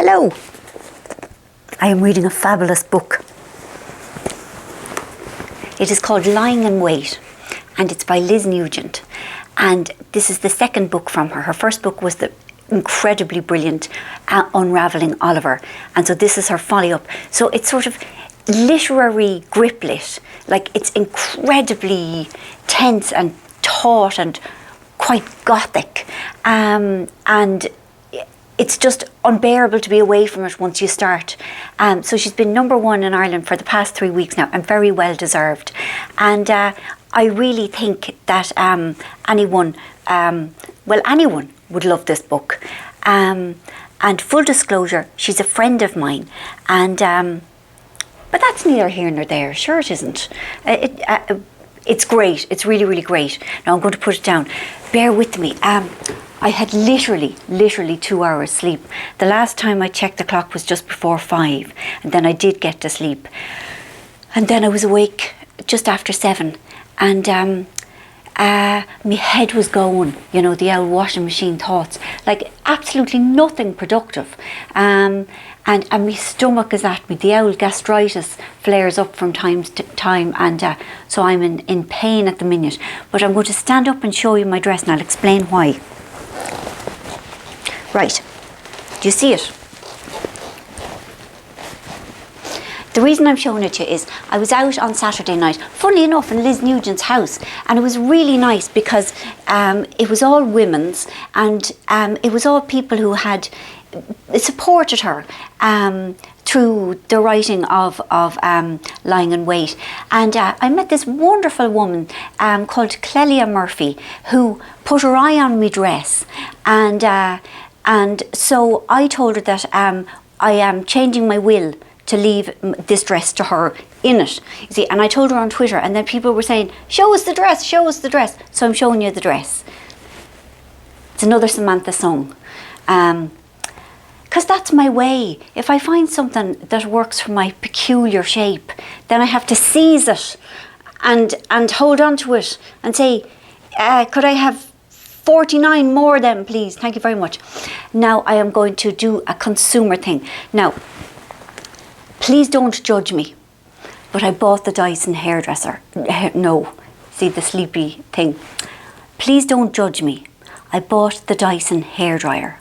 Hello. I am reading a fabulous book. It is called Lying in Wait, and it's by Liz Nugent. And this is the second book from her. Her first book was the incredibly brilliant Unravelling Oliver. And so this is her follow-up. So it's sort of literary griplit. Like, it's incredibly tense and taut and quite gothic. And it's just unbearable to be away from it once you start. So she's been #1 in Ireland for the past 3 weeks now, and very well deserved. And I really think that anyone would love this book. And full disclosure, she's a friend of mine. And but that's neither here nor there. Sure, it isn't. It's great. It's really, really great. Now I'm going to put it down. Bear with me. I had literally 2 hours sleep. The last time I checked the clock was just before 5, and then I did get to sleep. And then I was awake just after 7, and my head was going, you know, the old washing machine thoughts, like absolutely nothing productive. And my stomach is at me. The old gastritis flares up from time to time, and so I'm in pain at the minute. But I'm going to stand up and show you my dress, and I'll explain why. Right, do you see it? The reason I'm showing it to you is I was out on Saturday night, funnily enough, in Liz Nugent's house, and it was really nice because it was all women's, and it was all people who had supported her through the writing of Lying in Wait. And I met this wonderful woman called Clelia Murphy, who put her eye on me dress, and so I told her that I am changing my will to leave this dress to her in it. You see, and I told her on Twitter, and then people were saying, show us the dress, show us the dress. So I'm showing you the dress. It's another Samantha song. Because that's my way. If I find something that works for my peculiar shape, then I have to seize it and hold on to it and say, could I have 49 more then, please? Thank you very much. Now I am going to do a consumer thing. Now, please don't judge me, but I bought the Dyson hairdresser. No, see the sleepy thing. Please don't judge me. I bought the Dyson hairdryer.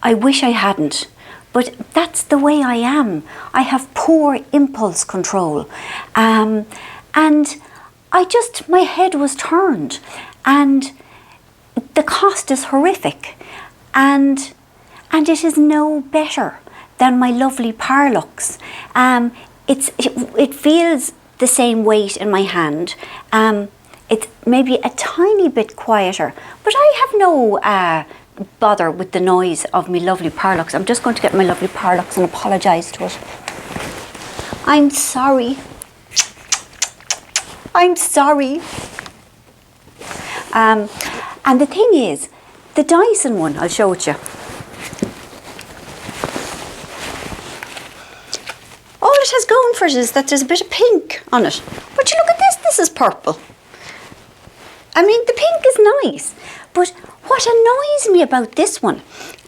I wish I hadn't, but that's the way I am. I have poor impulse control. And my head was turned, and the cost is horrific, and it is no better than my lovely Parlux. It feels the same weight in my hand. It's maybe a tiny bit quieter, but I have no bother with the noise of my lovely Parlux. I'm just going to get my lovely Parlux and apologise to it. I'm sorry. I'm sorry. And the thing is, the Dyson one, I'll show it you. All it has going for it is that there's a bit of pink on it. But you look at this is purple. I mean, the pink is nice, but what annoys me about this one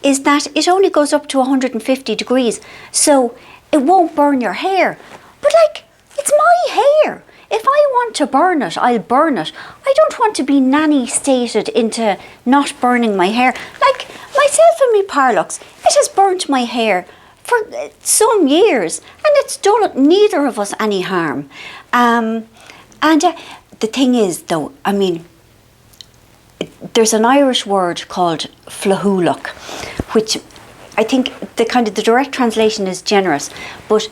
is that it only goes up to 150 degrees, so it won't burn your hair. But like, it's my hair. If I want to burn it, I'll burn it. I don't want to be nanny stated into not burning my hair. Like myself and me Parlux, it has burnt my hair for some years, and it's done neither of us any harm. The thing is, though, I mean, there's an Irish word called flahoolach, which I think the direct translation is generous, but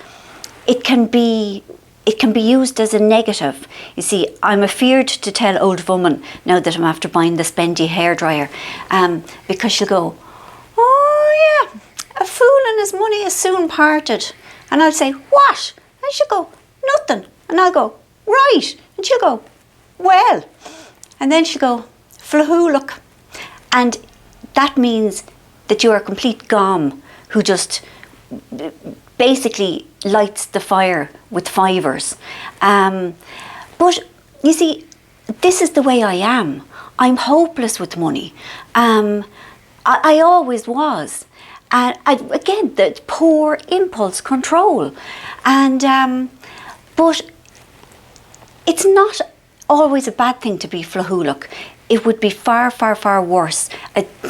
it can be used as a negative. You see, I'm afeared to tell old woman now that I'm after buying the spendy hairdryer, because she'll go, oh yeah, a fool and his money is soon parted. And I'll say, what? And she'll go, nothing. And I'll go, right. And she'll go, well. And then she'll go, flahoolach. And that means that you're a complete gom who just basically lights the fire with fivers. But you see, this is the way I am. I'm hopeless with money. I always was. And again, the poor impulse control. And but it's not always a bad thing to be flahoolach. It would be far, far, far worse.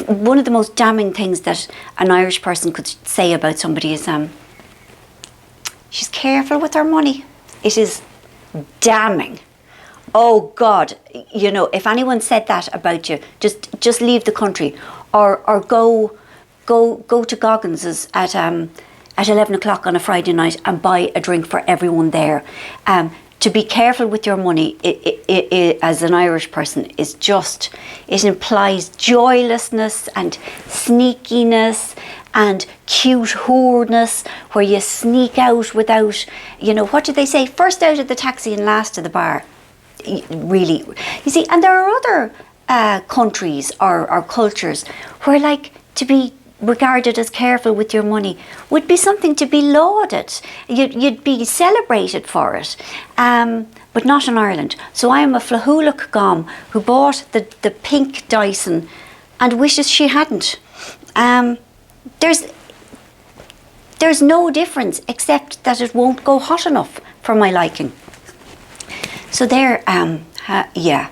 One of the most damning things that an Irish person could say about somebody is, she's careful with her money. It is damning. Oh God, you know, if anyone said that about you, just leave the country, or go to Goggins's at 11 o'clock on a Friday night and buy a drink for everyone there. To be careful with your money, it, as an Irish person, is just, it implies joylessness and sneakiness and cute whoreness, where you sneak out without, you know, what do they say? First out of the taxi and last to the bar. Really, you see, and there are other countries or cultures where, like, to be regarded as careful with your money would be something to be lauded. You'd be celebrated for it, but not in Ireland. So I am a flahoolach gom who bought the pink Dyson and wishes she hadn't. There's no difference except that it won't go hot enough for my liking. So there, yeah,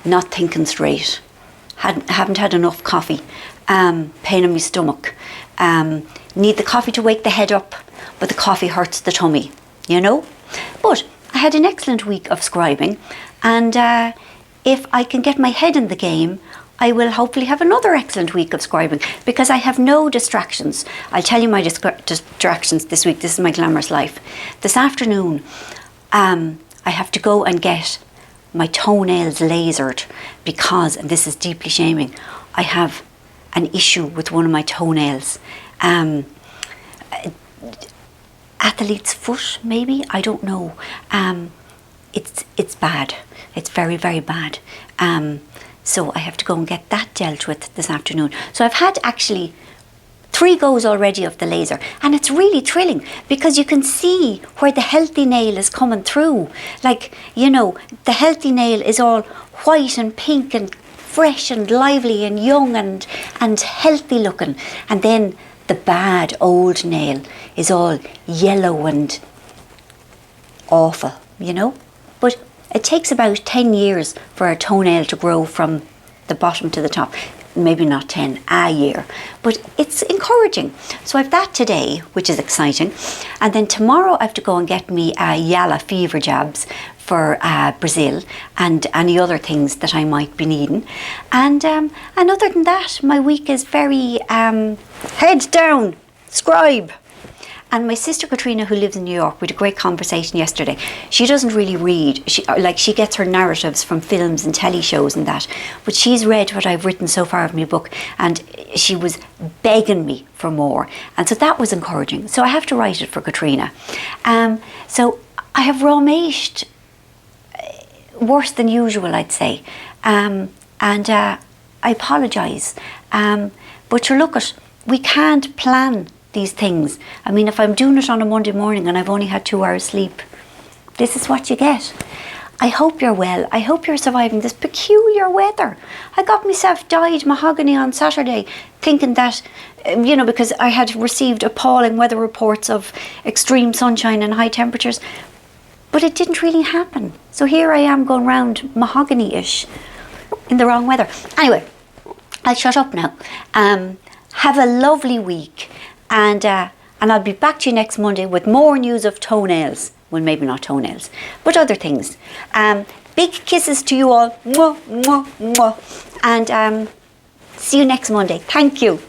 not thinking straight. Haven't had enough coffee, pain in my stomach, need the coffee to wake the head up, but the coffee hurts the tummy, you know. But I had an excellent week of scribing, and if I can get my head in the game, I will hopefully have another excellent week of scribing, because I have no distractions. I'll tell you my distractions this week. This is my glamorous life. This afternoon, I have to go and get my toenails lasered because, and this is deeply shaming, I have an issue with one of my toenails. Athlete's foot, maybe? I don't know. It's bad. It's very, very bad. So I have to go and get that dealt with this afternoon. So I've had actually 3 goes already of the laser, and it's really thrilling because you can see where the healthy nail is coming through. Like, you know, the healthy nail is all white and pink and fresh and lively and young and healthy looking, and then the bad old nail is all yellow and awful, you know. But it takes about 10 years for a toenail to grow from the bottom to the top. Maybe not 10, a year, but it's encouraging. So I've that today, which is exciting, and then tomorrow I have to go and get me Yala fever jabs for Brazil and any other things that I might be needing. And other than that, my week is very head down, scribe. And my sister Katrina, who lives in New York, we had a great conversation yesterday. She doesn't really read. She gets her narratives from films and telly shows and that. But she's read what I've written so far of my book, and she was begging me for more. And so that was encouraging. So I have to write it for Katrina. So I have romashed worse than usual, I'd say. And I apologise. But you look at, we can't plan these things. I mean, if I'm doing it on a Monday morning and I've only had 2 hours sleep, this is what you get. I hope you're well. I hope you're surviving this peculiar weather. I got myself dyed mahogany on Saturday, thinking that, you know, because I had received appalling weather reports of extreme sunshine and high temperatures, but it didn't really happen. So here I am going round mahogany-ish in the wrong weather. Anyway, I'll shut up now. Have a lovely week. And I'll be back to you next Monday with more news of toenails. Well, maybe not toenails, but other things. Big kisses to you all. Mwah, mwah, mwah. And see you next Monday. Thank you.